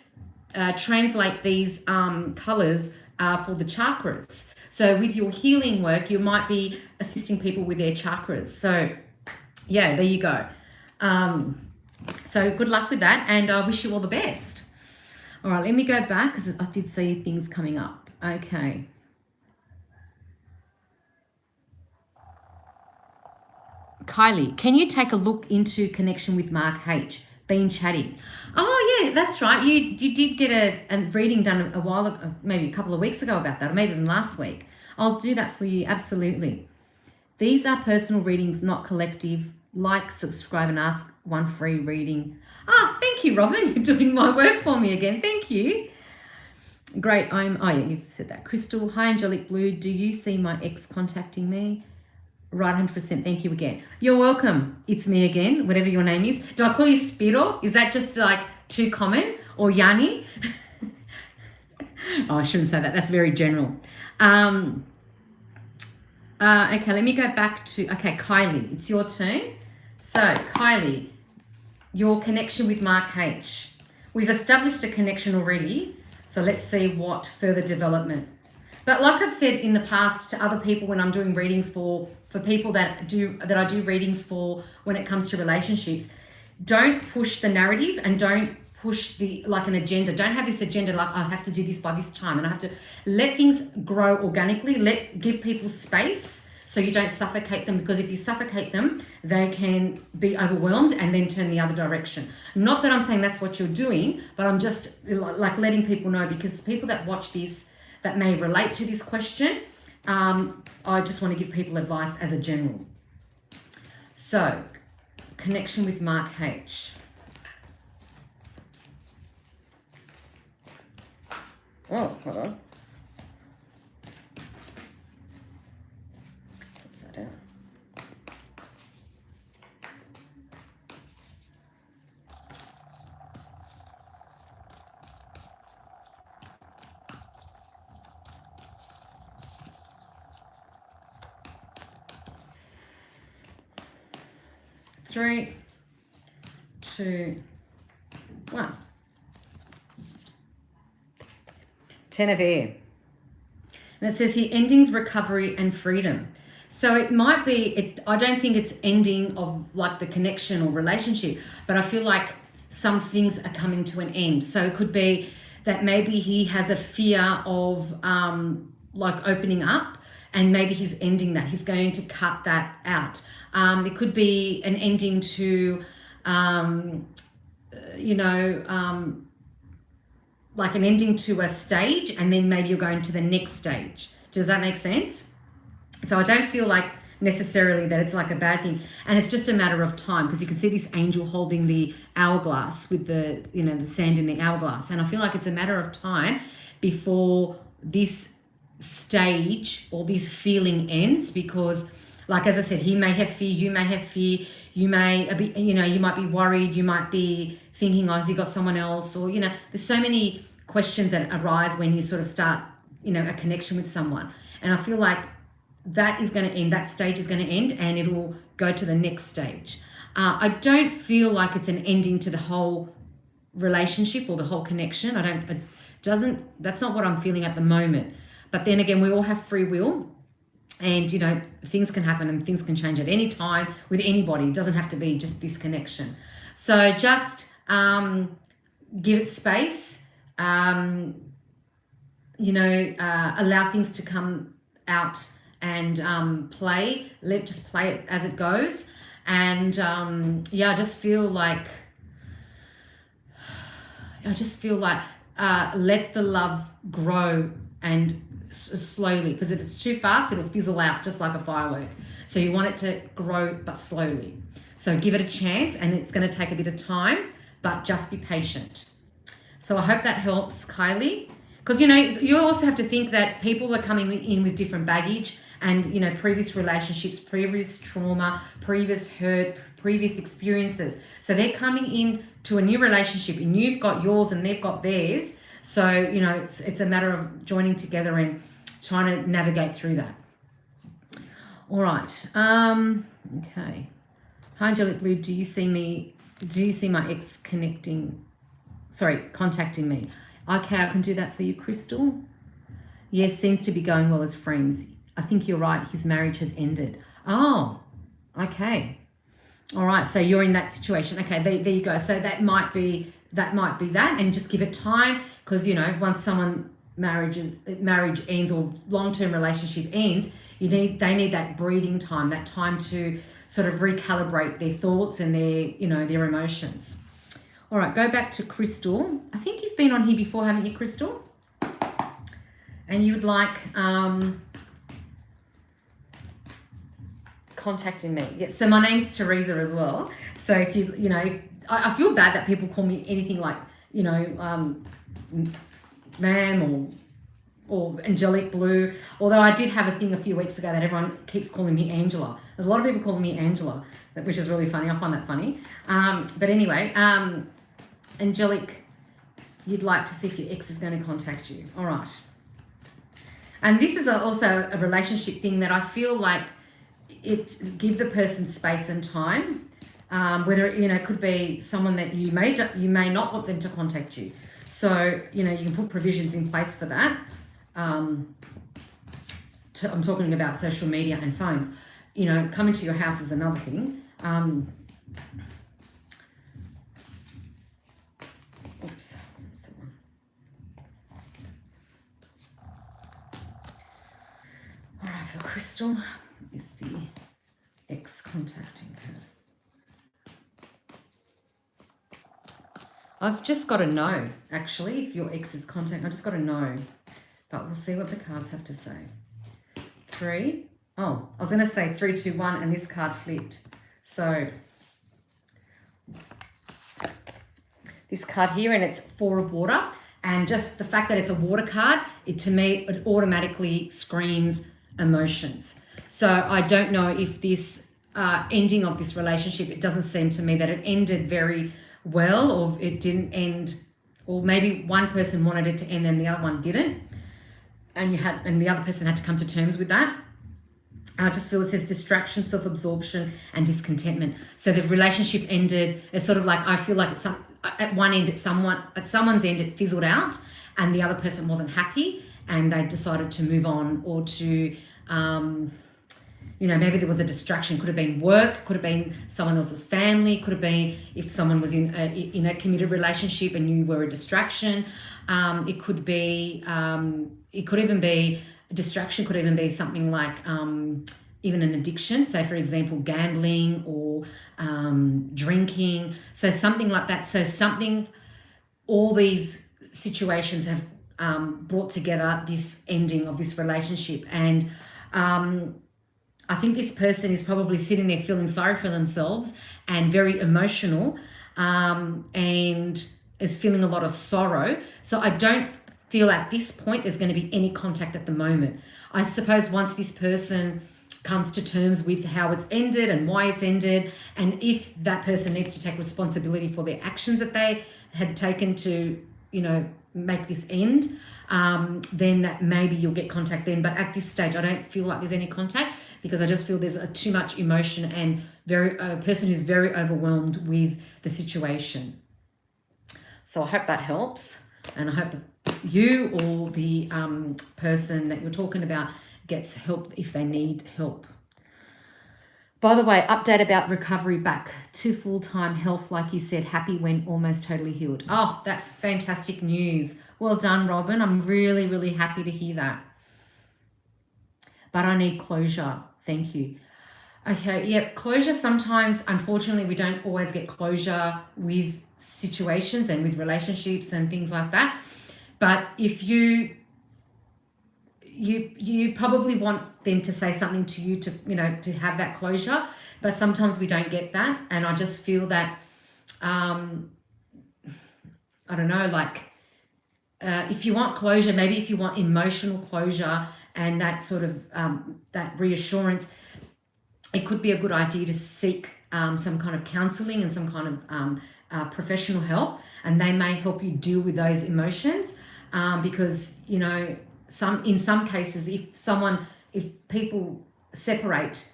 translate these colors for the chakras. So with your healing work, you might be assisting people with their chakras. So yeah, there you go. So good luck with that, and I wish you all the best. All right, let me go back because I did see things coming up. Okay. Kylie, can you take a look into connection with Mark H? Been chatting. Oh yeah, that's right. You did get a reading done a while ago, maybe a couple of weeks ago about that, or maybe even last week. I'll do that for you, absolutely. These are personal readings, not collective. Like, subscribe, and ask one free reading. Ah, thank you, Robin. You're doing my work for me again. Thank you. Great. Oh yeah, you've said that. Crystal, hi, Angelic Blue. Do you see my ex contacting me? Right, 100%. Thank you again. You're welcome. It's me again, whatever your name is. Do I call you Spiro? Is that just like too common? Or Yanni? Oh, I shouldn't say that. That's very general. Okay, let me go back to, Kylie, it's your turn. So, Kylie, your connection with Mark H. We've established a connection already, so let's see what further development. But like I've said in the past to other people when I'm doing readings for people that I do readings for when it comes to relationships, don't push the narrative and don't push an agenda. Don't have this agenda like I have to do this by this time and I have to let things grow organically. Give people space so you don't suffocate them, because if you suffocate them, they can be overwhelmed and then turn the other direction. Not that I'm saying that's what you're doing, but I'm just like letting people know, because people that watch this that may relate to this question, I just want to give people advice as a general. So, connection with Mark H. Oh, hold on. 3, 2, 1. 10 of air. And it says here, endings, recovery, and freedom. So it might be, I don't think it's ending of like the connection or relationship, but I feel like some things are coming to an end. So it could be that maybe he has a fear of like opening up, and maybe he's ending that. He's going to cut that out. It could be an ending to, like an ending to a stage, and then maybe you're going to the next stage. Does that make sense? So I don't feel like necessarily that it's like a bad thing, and it's just a matter of time, because you can see this angel holding the hourglass with the, the sand in the hourglass, and I feel like it's a matter of time before this stage or this feeling ends, because like, as I said, he may have fear, you may have fear, you may be, you might be worried, you might be thinking, oh, has he got someone else? Or, there's so many questions that arise when you sort of start, a connection with someone. And I feel like that is going to end, that stage is going to end, and it will go to the next stage. I don't feel like it's an ending to the whole relationship or the whole connection. That's not what I'm feeling at the moment. But then again, we all have free will. And, things can happen and things can change at any time with anybody. It doesn't have to be just this connection. So just give it space, allow things to come out and play. Just play it as it goes. And, I just feel like let the love grow and slowly, because if it's too fast, it'll fizzle out just like a firework. So you want it to grow, but slowly. So give it a chance, and it's going to take a bit of time, but just be patient. So I hope that helps, Kylie, because you also have to think that people are coming in with different baggage, and previous relationships, previous trauma, previous hurt, previous experiences. So they're coming in to a new relationship, and you've got yours and they've got theirs. So, it's a matter of joining together and trying to navigate through that. All right. Okay. Hi, Angelic Blue. Do you see my ex contacting me? Okay, I can do that for you, Crystal. Yes, seems to be going well as friends. I think you're right. His marriage has ended. Oh, okay. All right. So you're in that situation. Okay, there you go. So that might be that, and just give it time, because once someone marriage ends or long-term relationship ends, they need that breathing time, that time to sort of recalibrate their thoughts and their emotions. All right, go back to Crystal. I think you've been on here before, haven't you, Crystal? And you'd like contacting me. Yeah, so my name's Teresa as well. So if I feel bad that people call me anything like, ma'am or Angelic Blue. Although I did have a thing a few weeks ago that everyone keeps calling me Angela. There's a lot of people calling me Angela, which is really funny. I find that funny. But anyway, Angelic, you'd like to see if your ex is going to contact you. All right. And this is also a relationship thing that I feel like give the person space and time. Whether it could be someone that you may not want them to contact you, so you can put provisions in place for that. I'm talking about social media and phones. Coming to your house is another thing. Oops. All right, for Crystal is the ex contacting her. I've just got to know, actually, if your ex is contacting. I just got to know. But we'll see what the cards have to say. 3. Oh, I was going to say 3, 2, 1, and this card flipped. So this card here, and it's 4 of water. And just the fact that it's a water card, to me, it automatically screams emotions. So I don't know if this ending of this relationship, it doesn't seem to me that it ended very well, or it didn't end, or maybe one person wanted it to end and the other one didn't, and the other person had to come to terms with that. I just feel it says distraction, self-absorption, and discontentment. So the relationship ended. It's sort of like, I feel like it's at one end, at someone's end, it fizzled out, and the other person wasn't happy, and they decided to move on, or to, maybe there was a distraction. Could have been work, could have been someone else's family, could have been if someone was in a committed relationship and you were a distraction. It could be, it could even be, distraction could even be something like even an addiction. So for example, gambling or drinking. So something like that. So all these situations have brought together this ending of this relationship. And I think this person is probably sitting there feeling sorry for themselves and very emotional, and is feeling a lot of sorrow. So I don't feel at this point there's going to be any contact at the moment. I suppose once this person comes to terms with how it's ended and why it's ended, and if that person needs to take responsibility for their actions that they had taken to, make this end, then that maybe you'll get contact then. But at this stage, I don't feel like there's any contact, because I just feel there's too much emotion and a person who's very overwhelmed with the situation. So I hope that helps, and I hope you or the person that you're talking about gets help if they need help. By the way, update about recovery back to full-time health, like you said, happy when almost totally healed. Oh, that's fantastic news. Well done, Robin. I'm really, really happy to hear that. But I need closure. Thank you. Okay, yeah, closure sometimes, unfortunately, we don't always get closure with situations and with relationships and things like that. But if you probably want them to say something to you to have that closure, but sometimes we don't get that. And I just feel that, I don't know, like if you want closure, maybe if you want emotional closure and that sort of, that reassurance, it could be a good idea to seek some kind of counseling and some kind of professional help, and they may help you deal with those emotions, because, in some cases, if people separate,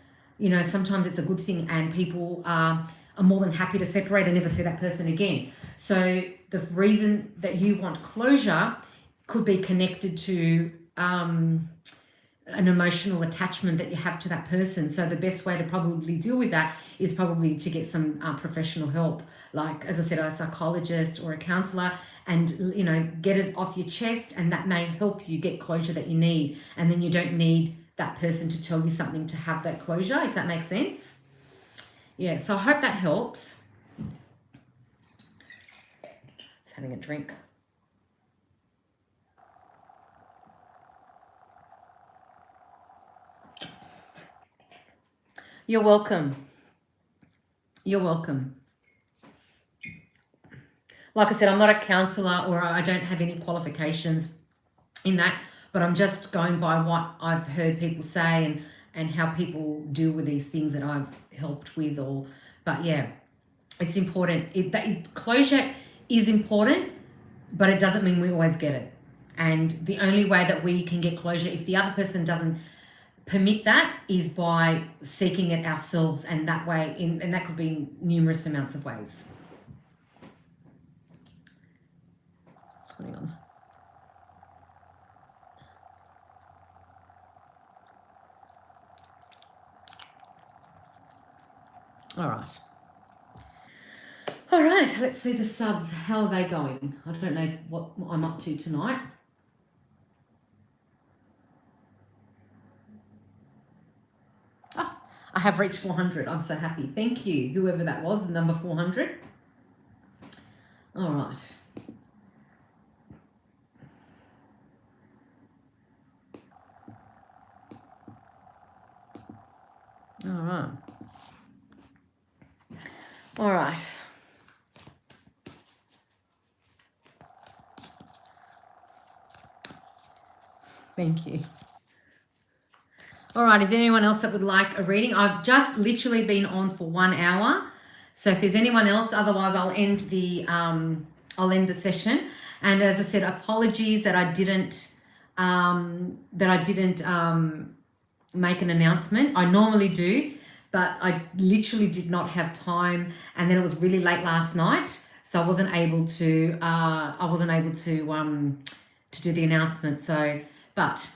sometimes it's a good thing, and people are more than happy to separate and never see that person again. So the reason that you want closure could be connected to an emotional attachment that you have to that person. So the best way to probably deal with that is probably to get some professional help, like, as I said, a psychologist or a counselor, and get it off your chest, and that may help you get closure that you need. And then you don't need that person to tell you something to have that closure, if that makes sense. Yeah, so I hope that helps. Just having a drink. You're welcome. You're welcome. Like I said, I'm not a counselor, or I don't have any qualifications in that, but I'm just going by what I've heard people say and how people deal with these things that I've helped with. But yeah, it's important. Closure is important, but it doesn't mean we always get it. And the only way that we can get closure, if the other person doesn't permit that, is by seeking it ourselves, and that way, and that could be in numerous amounts of ways. What's going on? All right, let's see the subs. How are they going? I don't know what I'm up to tonight. I have reached 400. I'm so happy. Thank you, whoever that was, the number 400. All right. All right. All right. Thank you. All right, is there anyone else that would like a reading? I've just literally been on for 1 hour. So if there's anyone else, otherwise I'll end the session. And as I said, apologies that I didn't make an announcement. I normally do, but I literally did not have time, and then it was really late last night, so I wasn't able to to do the announcement. So, but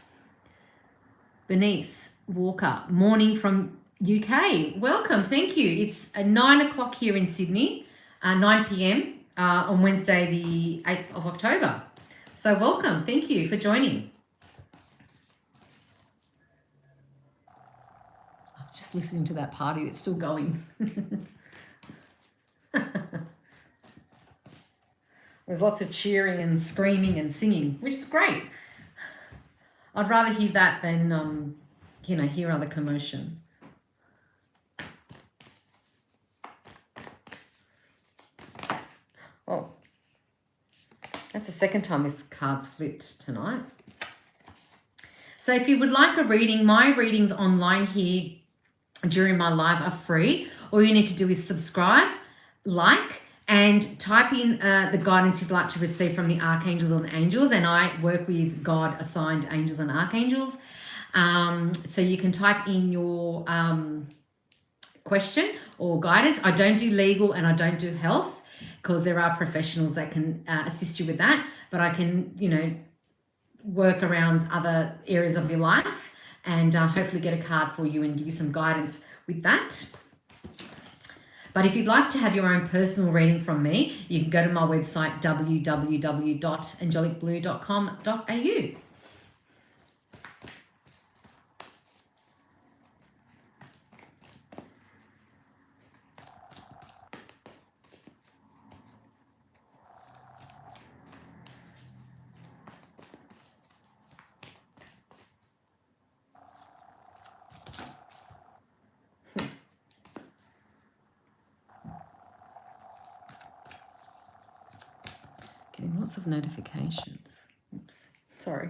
Bernice Walker, morning from UK. Welcome, thank you. It's 9 o'clock here in Sydney, 9 p.m. On Wednesday, the 8th of October. So welcome, thank you for joining. I'm just listening to that party that's still going. There's lots of cheering and screaming and singing, which is great. I'd rather hear that than, hear other commotion. Oh, that's the second time this card's flipped tonight. So if you would like a reading, my readings online here during my live are free. All you need to do is subscribe, like, and type in the guidance you'd like to receive from the Archangels and Angels. And I work with God-assigned angels and archangels. So you can type in your question or guidance. I don't do legal and I don't do health, because there are professionals that can assist you with that. But I can, work around other areas of your life and hopefully get a card for you and give you some guidance with that. But if you'd like to have your own personal reading from me, you can go to my website, www.angelicblue.com.au. Getting lots of notifications. Oops, sorry.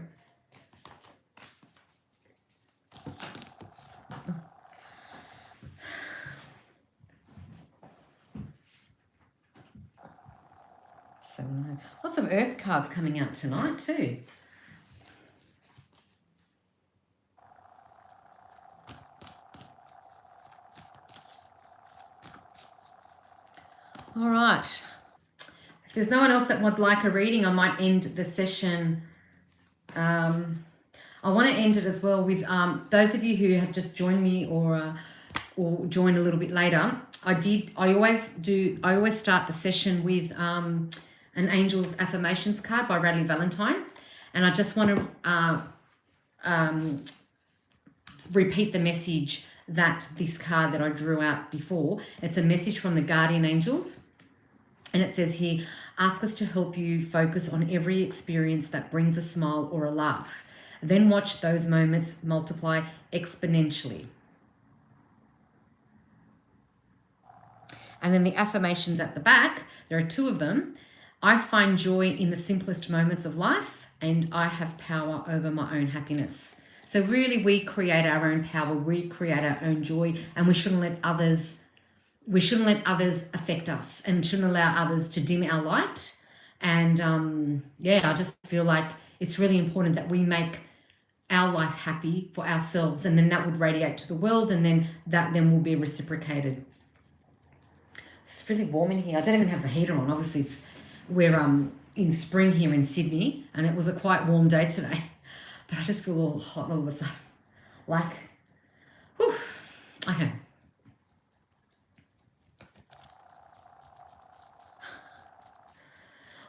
Lots of earth cards coming out tonight too. All right. If there's no one else that would like a reading, I might end the session. I want to end it as well with those of you who have just joined me or joined a little bit later. I always start the session with an Angel's Affirmations card by Radley Valentine, and I just want to repeat the message that this card that I drew out before. It's a message from the guardian angels, and it says here, ask us to help you focus on every experience that brings a smile or a laugh. Then watch those moments multiply exponentially. And then the affirmations at the back, there are two of them. I find joy in the simplest moments of life, and I have power over my own happiness. So really, we create our own power, we create our own joy, and we shouldn't let others affect us and shouldn't allow others to dim our light. And I just feel like it's really important that we make our life happy for ourselves, and then that would radiate to the world, and then that will be reciprocated. It's really warm in here. I don't even have the heater on. Obviously, we're in spring here in Sydney, and it was a quite warm day today. But I just feel all hot all of a sudden. Like, whew, okay.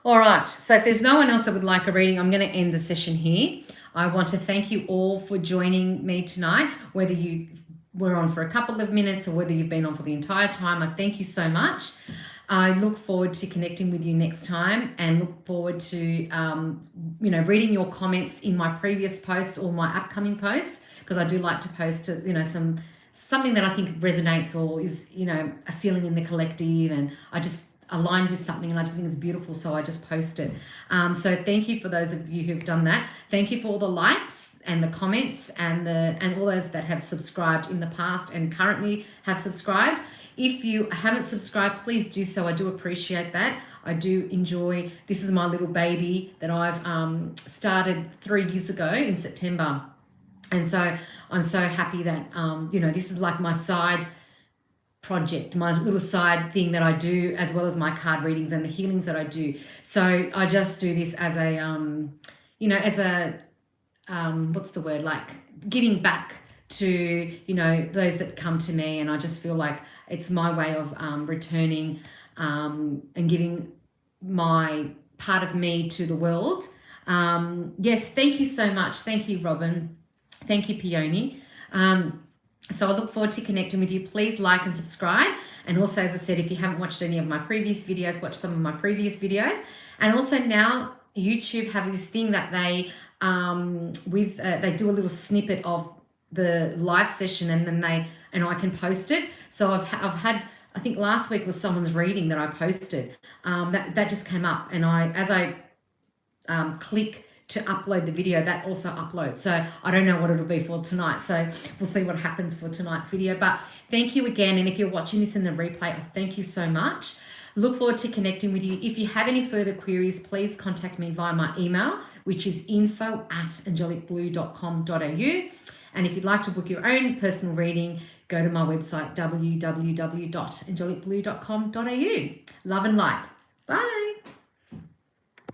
All right, so if there's no one else that would like a reading, I'm going to end the session here. I want to thank you all for joining me tonight, whether you were on for a couple of minutes or whether you've been on for the entire time. I thank you so much. I look forward to connecting with you next time, and look forward to reading your comments in my previous posts or my upcoming posts, because I do like to post something that I think resonates or is a feeling in the collective, and I just aligned with something and I just think it's beautiful, so I just post it. So thank you for those of you who've done that. Thank you for all the likes and the comments and all those that have subscribed in the past and currently have subscribed. If you haven't subscribed, please do so. I do appreciate that. I do enjoy. This is my little baby that I've started 3 years ago in September. And so I'm so happy that, you know, this is like my side project, my little side thing that I do, as well as my card readings and the healings that I do. So I just do this as a, you know, as a, what's the word, like giving back to, you know, those that come to me. And I just feel like it's my way of returning and giving my part of me to the world. Yes, thank you so much. Thank you, Robin. Thank you, Peony. So I look forward to connecting with you. Please like and subscribe. And also, as I said, if you haven't watched any of my previous videos, watch some of my previous videos. And also now YouTube have this thing that they they do a little snippet of the live session, and then I can post it. So I've had, I think last week was someone's reading that I posted. That just came up, and as I click to upload the video, that also uploads. So I don't know what it'll be for tonight. So we'll see what happens for tonight's video. But thank you again. And if you're watching this in the replay, I thank you so much. Look forward to connecting with you. If you have any further queries, please contact me via my email, which is info@angelicblue.com.au. And if you'd like to book your own personal reading, go to my website, www.angelicblue.com.au. Love and light. Bye.